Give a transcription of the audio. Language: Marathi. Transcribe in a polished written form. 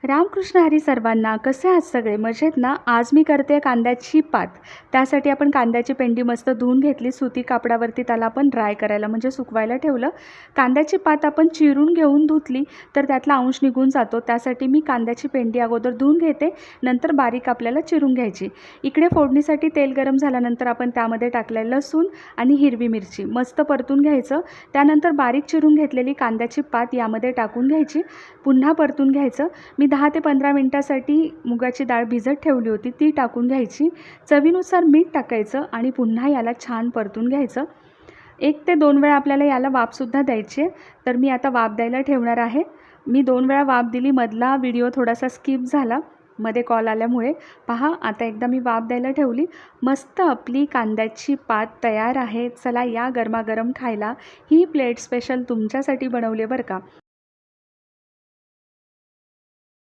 रामकृष्ण हरी सर्वांना. कसे आहात सगळे? मजेत ना? आज मी करते कांद्याची पात. त्यासाठी आपण कांद्याची पेंडी मस्त धुवून घेतली. सुती कापडावरती त्याला आपण ड्राय करायला म्हणजे सुकवायला ठेवलं. कांद्याची पात आपण चिरून घेऊन धुतली तर त्यातला अंश निघून जातो. त्यासाठी मी कांद्याची पेंडी अगोदर धुवून घेते, नंतर बारीक आपल्याला चिरून घ्यायची. इकडे फोडणीसाठी तेल गरम झाल्यानंतर आपण त्यामध्ये टाकलेलं लसूण आणि हिरवी मिरची मस्त परतून घ्यायचं. त्यानंतर बारीक चिरून घेतलेली कांद्याची पात यामध्ये टाकून घ्यायची. पुन्हा परतून घ्यायचं. मी 10 ते 15 मिनटासाठी मुगाची डाळ भिजत ठेवली होती ती टाकून घ्यायची. चवीनुसार मीठ टाकायचं आणि पुन्हा याला छान परतून घ्यायचं. 1 ते 2 वेळा आपल्याला याला वाफसुद्धा द्यायची आहे. तर मी आता वाफ द्यायला ठेवणार आहे. मी 2 वेळा वाफ दिली. मधला व्हिडिओ थोडासा स्किप झाला मध्ये कॉल आल्यामुळे. पहा आता एकदा मी वाफ द्यायला ठेवली. मस्त आपली कांद्याची पात तयार आहे. चला या गरमागरम खायला. ही प्लेट स्पेशल तुमच्यासाठी बनवली बरं का.